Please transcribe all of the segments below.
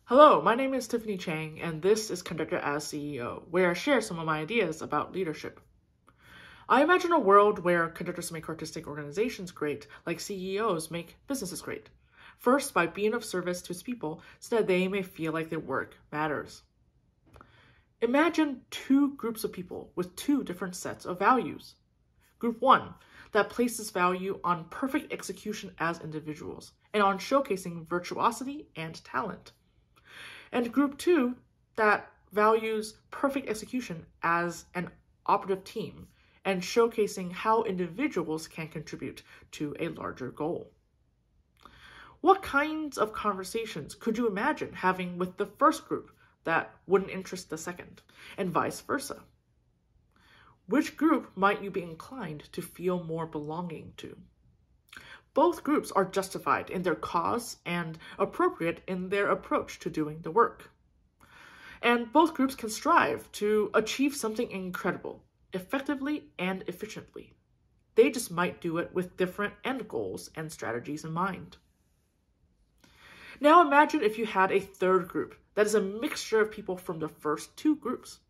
Hello, my name is Tiffany Chang, and this is Conductor as CEO, where I share some of my ideas about leadership. I imagine a world where conductors make artistic organizations great, like CEOs make businesses great. First, by being of service to its people so that they may feel like their work matters. Imagine two groups of people with two different sets of values. Group 1, that places value on perfect execution as individuals and on showcasing virtuosity and talent. And Group 2, that values perfect execution as an operative team and showcasing how individuals can contribute to a larger goal. What kinds of conversations could you imagine having with the first group that wouldn't interest the second, and vice versa? Which group might you be inclined to feel more belonging to? Both groups are justified in their cause and appropriate in their approach to doing the work. And both groups can strive to achieve something incredible, effectively and efficiently. They just might do it with different end goals and strategies in mind. Now imagine if you had a third group that is a mixture of people from the first two groups.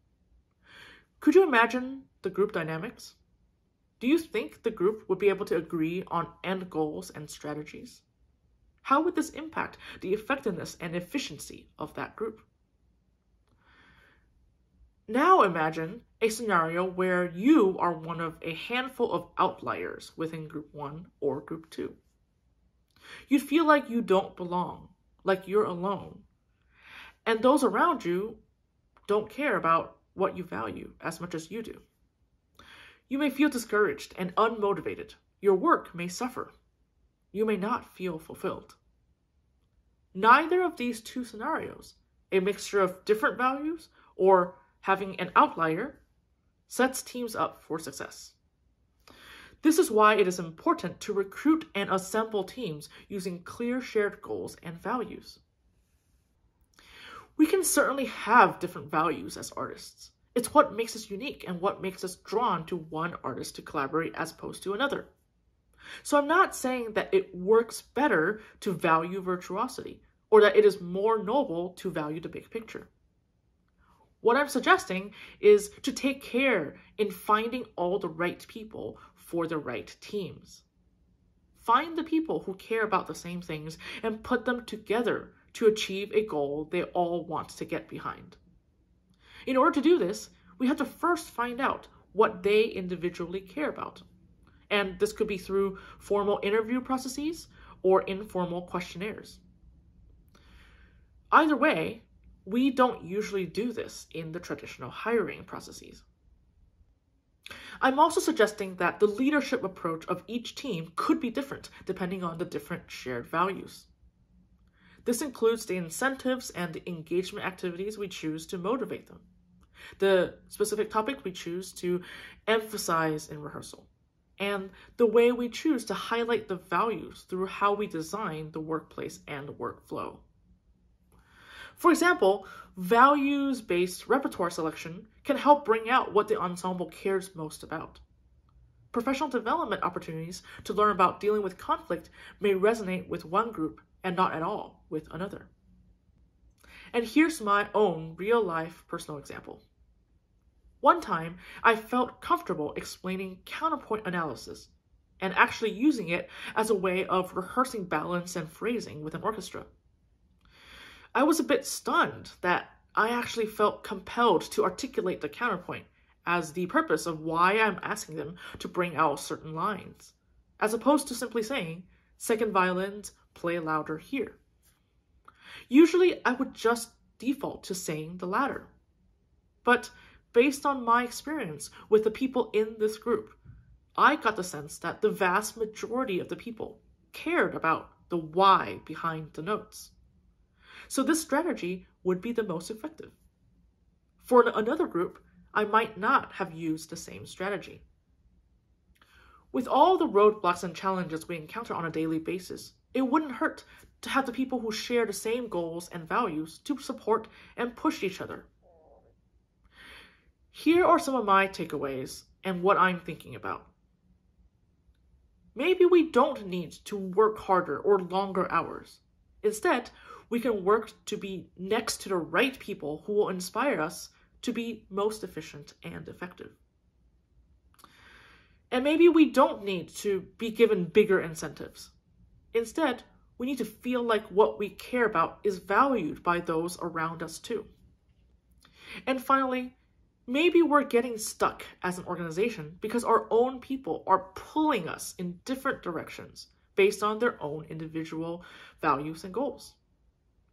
Could you imagine the group dynamics? Do you think the group would be able to agree on end goals and strategies? How would this impact the effectiveness and efficiency of that group? Now imagine a scenario where you are one of a handful of outliers within Group 1 or Group 2. You'd feel like you don't belong, like you're alone, and those around you don't care about what you value as much as you do. You may feel discouraged and unmotivated. Your work may suffer. You may not feel fulfilled. Neither of these two scenarios, a mixture of different values or having an outlier, sets teams up for success. This is why it is important to recruit and assemble teams using clear shared goals and values. We can certainly have different values as artists. It's what makes us unique and what makes us drawn to one artist to collaborate as opposed to another. So I'm not saying that it works better to value virtuosity or that it is more noble to value the big picture. What I'm suggesting is to take care in finding all the right people for the right teams. Find the people who care about the same things and put them together to achieve a goal they all want to get behind. In order to do this, we have to first find out what they individually care about. And this could be through formal interview processes or informal questionnaires. Either way, we don't usually do this in the traditional hiring processes. I'm also suggesting that the leadership approach of each team could be different depending on the different shared values. This includes the incentives and the engagement activities we choose to motivate them, the specific topic we choose to emphasize in rehearsal, and the way we choose to highlight the values through how we design the workplace and the workflow. For example, values-based repertoire selection can help bring out what the ensemble cares most about. Professional development opportunities to learn about dealing with conflict may resonate with one group and not at all with another. And here's my own real-life personal example. One time, I felt comfortable explaining counterpoint analysis and actually using it as a way of rehearsing balance and phrasing with an orchestra. I was a bit stunned that I actually felt compelled to articulate the counterpoint as the purpose of why I'm asking them to bring out certain lines, as opposed to simply saying, second violins, play louder here. Usually, I would just default to saying the latter. But based on my experience with the people in this group, I got the sense that the vast majority of the people cared about the why behind the notes. So this strategy would be the most effective. For another group, I might not have used the same strategy. With all the roadblocks and challenges we encounter on a daily basis, it wouldn't hurt to have the people who share the same goals and values to support and push each other. Here are some of my takeaways and what I'm thinking about. Maybe we don't need to work harder or longer hours. Instead, we can work to be next to the right people who will inspire us to be most efficient and effective. And maybe we don't need to be given bigger incentives. Instead, we need to feel like what we care about is valued by those around us too. And finally, maybe we're getting stuck as an organization because our own people are pulling us in different directions based on their own individual values and goals.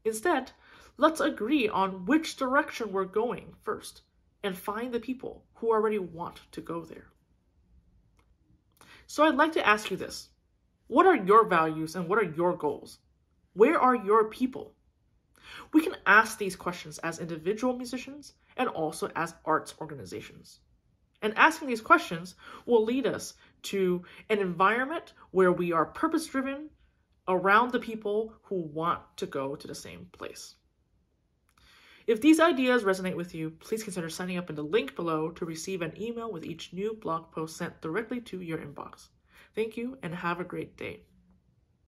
Instead, let's agree on which direction we're going first and find the people who already want to go there. So I'd like to ask you this. What are your values and what are your goals? Where are your people? We can ask these questions as individual musicians and also as arts organizations. And asking these questions will lead us to an environment where we are purpose-driven around the people who want to go to the same place. If these ideas resonate with you, please consider signing up in the link below to receive an email with each new blog post sent directly to your inbox. Thank you and have a great day.